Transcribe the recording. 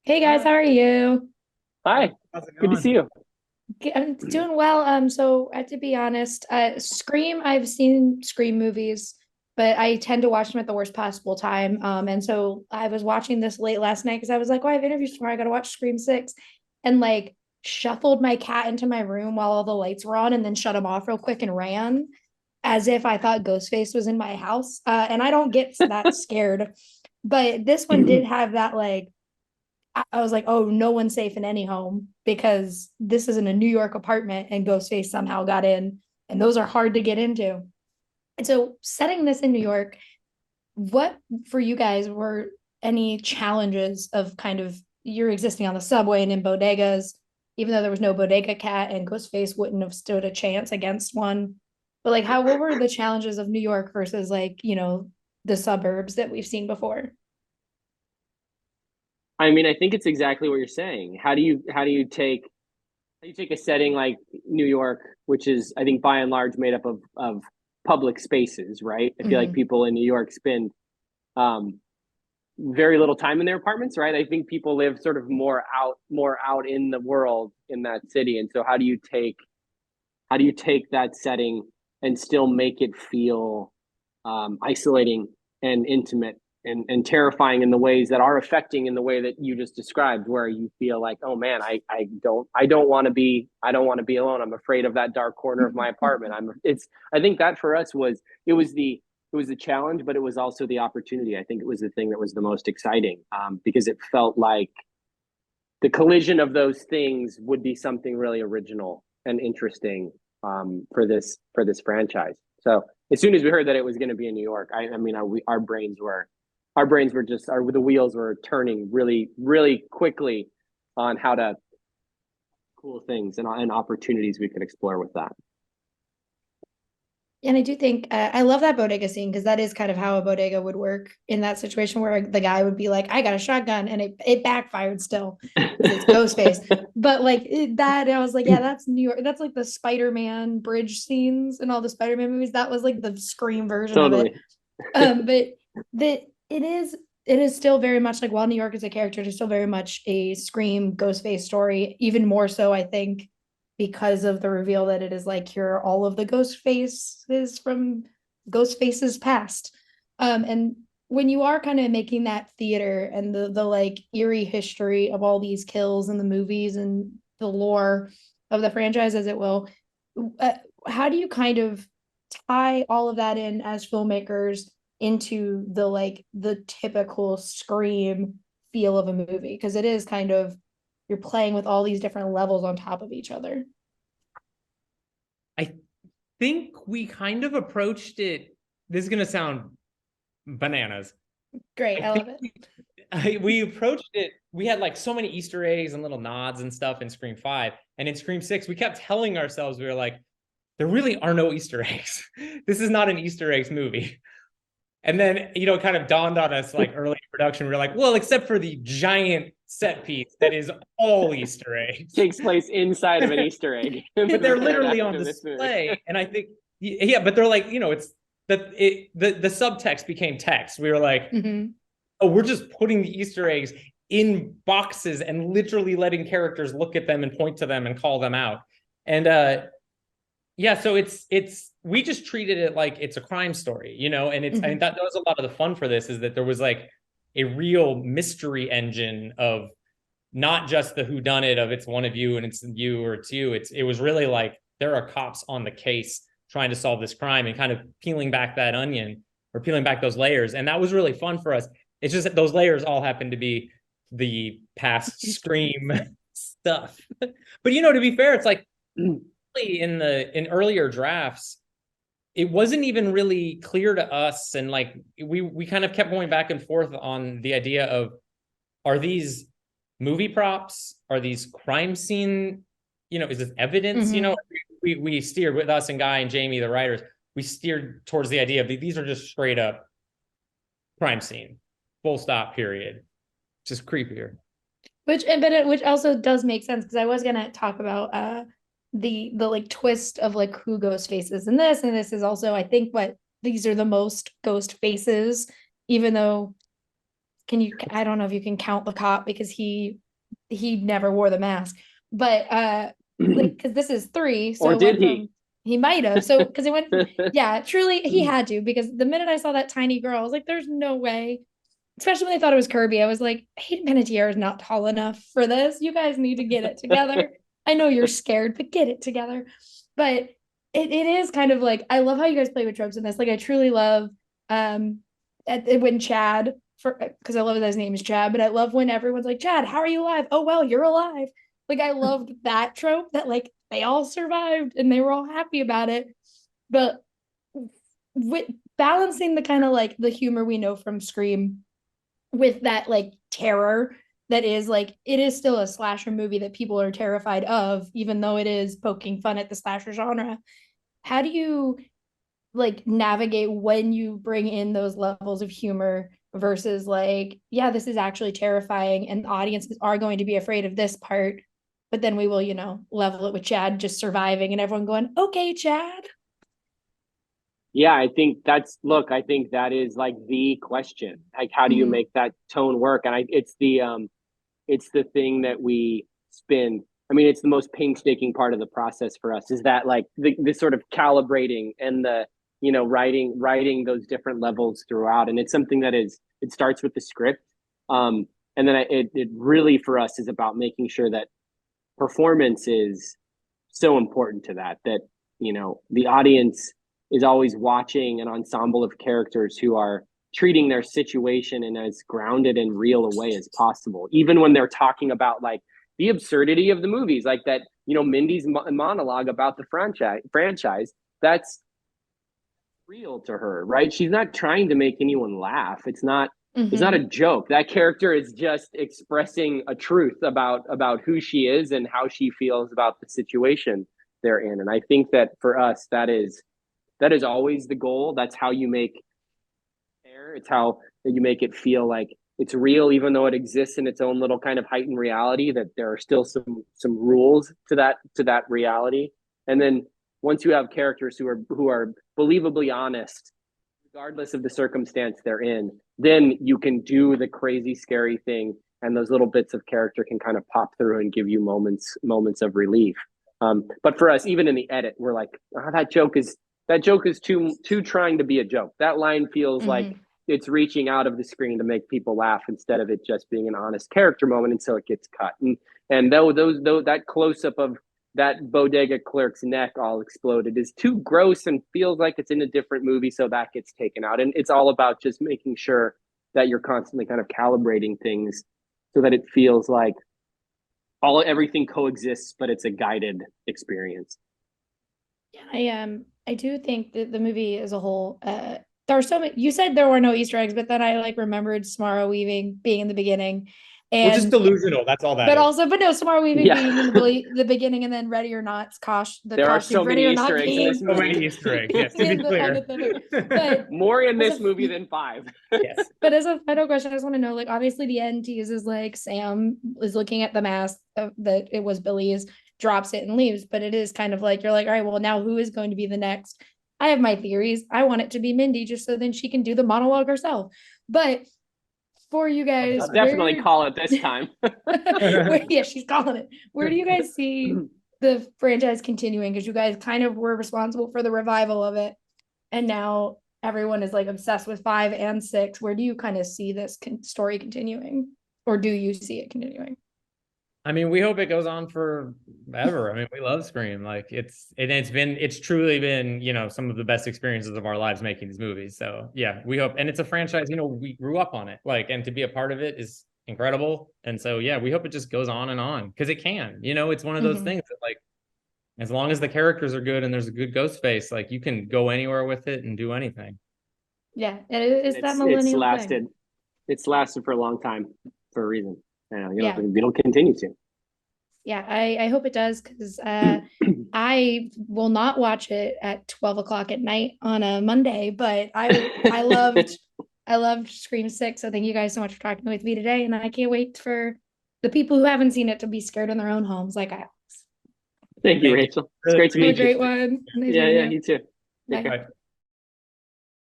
Hey guys, Hi, how are you? Hi, How's it good to see going? you. I'm doing well. So to be honest, Scream, I've seen Scream movies, but I tend to watch them at the worst possible time. And so I was watching this late last night because I was like, oh, I have interviews tomorrow. I gotta watch Scream 6. And like shuffled my cat into my room while all the lights were on and then shut them off real quick and ran as if I thought Ghostface was in my house. And I don't get that scared. But this one did have that like I was like, oh, no one's safe in any home because this is in a New York apartment and Ghostface somehow got in, and those are hard to get into. And so, setting this in New York, what for you guys were any challenges of kind of you're existing on the subway and in bodegas, even though there was no bodega cat and Ghostface wouldn't have stood a chance against one. But like, what were the challenges of New York versus like, the suburbs that we've seen before? I mean, I think it's exactly what you're saying. How do you take a setting like New York, which is I think by and large made up of public spaces, right? I feel like Mm-hmm. people in New York spend um very little time in their apartments, right? I think people live sort of more out in the world in that city. And so how do you take that setting and still make it feel isolating and intimate and terrifying in the ways that are affecting in the way that you just described, where you feel like, oh man, I don't want to be alone. I'm afraid of that dark corner of my apartment. I think that for us it was the challenge, but it was also the opportunity. I think it was the thing that was the most exciting, because it felt like the collision of those things would be something really original and interesting, for this franchise. So as soon as we heard that it was going to be in New York, I mean, our brains were just the wheels were turning really, really quickly on how to cool things and opportunities we could explore with that. And I do think I love that bodega scene because that is kind of how a bodega would work in that situation where the guy would be like, I got a shotgun and it backfired still because it's Ghostface. But like that, I was like, yeah, that's New York. That's like the Spider-Man bridge scenes in all the Spider-Man movies. That was like the Scream version of it. Totally. But the it is still very much like while New York is a character, it's still very much a Scream Ghostface story, even more so, I think, because of the reveal that it is like here are all of the ghost faces from Ghostface's past. And when you are kind of making that theater and the like eerie history of all these kills in the movies and the lore of the franchise, as it will, uh, how do you kind of tie all of that in as filmmakers into the like the typical Scream feel of a movie? Because it is kind of you're playing with all these different levels on top of each other. I think we kind of approached it. This is going to sound bananas. Great, I I love think it. we approached it. We had like so many Easter eggs and little nods and stuff in Scream 5. And in Scream 6, we kept telling ourselves, we were like, there really are no Easter eggs. This is not an Easter eggs movie. And then, it kind of dawned on us like early in production. We were like, well, except for the giant set piece that is all Easter eggs. Takes place inside of an Easter egg in But the they're third literally act on of this movie. display. And I think, yeah, but they're like, it's the subtext became text. We were like, Mm-hmm. oh, we're just putting the Easter eggs in boxes and literally letting characters look at them and point to them and call them out. And yeah, so it's we just treated it like it's a crime story, and I mean Mm-hmm. that was a lot of the fun for this, is that there was like a real mystery engine of not just the who done it of it's one of you and it's you or it's you. It was really like there are cops on the case trying to solve this crime and kind of peeling back that onion or peeling back those layers. And that was really fun for us. It's just that those layers all happen to be the past Scream stuff. But to be fair, it's like in earlier drafts, it wasn't even really clear to us, and like we kind of kept going back and forth on the idea of, are these movie props? Are these crime scene? Is this evidence? Mm-hmm. We steered with us and Guy and Jamie, the writers. We steered towards the idea of these are just straight up crime scene, full stop, period. Just creepier. Which also does make sense because I was gonna talk about the like twist of like who ghost faces in this, and this is also I think what these are the most ghost faces, even though I don't know if you can count the cop because he never wore the mask, but like, because this is 3, so Or it did went he? from, he might have, so because it went from, yeah, truly he had to, because the minute I saw that tiny girl, I was like, there's no way, especially when they thought it was Kirby. I was like, Hayden Panettiere is not tall enough for this. You guys need to get it together. I know you're scared, but get it together. But it is kind of like, I love how you guys play with tropes in this. Like, I truly love when Chad, because I love that his name is Chad, but I love when everyone's like, Chad, how are you alive? Oh, well, you're alive. Like, I loved that trope, that like they all survived and they were all happy about it. But with balancing the kind of like the humor we know from Scream with that like terror that is like, it is still a slasher movie that people are terrified of, even though it is poking fun at the slasher genre. How do you like navigate when you bring in those levels of humor versus like, yeah, this is actually terrifying and audiences are going to be afraid of this part, but then we will, level it with Chad just surviving and everyone going, okay, Chad. Yeah, I think I think that is like the question. Like, how do you make that tone work? And it's the thing that we spend. I mean, it's the most painstaking part of the process for us, is that like the sort of calibrating and the, writing those different levels throughout. And it's something that it starts with the script. And then it really for us is about making sure that performance is so important to that, the audience is always watching an ensemble of characters who are treating their situation in as grounded and real a way as possible, even when they're talking about like the absurdity of the movies, like that, Mindy's monologue about the franchise, that's real to her, right? She's not trying to make anyone laugh. It's not a joke. That character is just expressing a truth about who she is and how she feels about the situation they're in. And I think that for us, that is always the goal. That's how you make air. It's how you make it feel like it's real, even though it exists in its own little kind of heightened reality, that there are still some rules to that reality. And then once you have characters who are believably honest, regardless of the circumstance they're in, then you can do the crazy, scary thing, and those little bits of character can kind of pop through and give you moments of relief. But for us, even in the edit, we're like, that joke is too trying to be a joke. That line feels like it's reaching out of the screen to make people laugh instead of it just being an honest character moment, and so it gets cut. And though that close up of that bodega clerk's neck all exploded is too gross and feels like it's in a different movie, so that gets taken out. And it's all about just making sure that you're constantly kind of calibrating things so that it feels like everything coexists, but it's a guided experience. Yeah, I do think that the movie as a whole, there are so many. You said there were no Easter eggs, but then I like remembered Samara Weaving being in the beginning, and just delusional. That's all that. But no, Samara Weaving being in the beginning, and then Ready or Not's there are so many Easter eggs in this movie. So many Easter eggs. Yes, to be clear. But more in this movie than 5. Yes. But as a final question, I just want to know, like, obviously the end teases like Sam is looking at the mask that it was Billy's, drops it and leaves, but it is kind of like, you're like, all right, well, now who is going to be the next? I have my theories. I want it to be Mindy, just so then she can do the monologue herself. But for you guys, I'll definitely call it this time. Yeah, she's calling it. Where do you guys see the franchise continuing? Because you guys kind of were responsible for the revival of it, and now everyone is like obsessed with 5 and 6. Where do you kind of see this story continuing, or do you see it continuing? I mean, we hope it goes on forever. I mean, we love Scream. Like it's truly been, some of the best experiences of our lives making these movies. So yeah, we hope, and it's a franchise, we grew up on it, and to be a part of it is incredible. And so, yeah, we hope it just goes on and on, because it can, it's one of those things that as long as the characters are good and there's a good Ghostface, you can go anywhere with it and do anything. Yeah. It's that millennial thing. It's lasted for a long time for a reason. It'll continue to. Yeah, I hope it does, because I will not watch it at 12 o'clock at night on a Monday, but I loved Scream 6. So thank you guys so much for talking with me today, and I can't wait for the people who haven't seen it to be scared in their own homes like I was. Thank you, Rachel. It's great to meet you. Great one. Yeah, you too. Bye.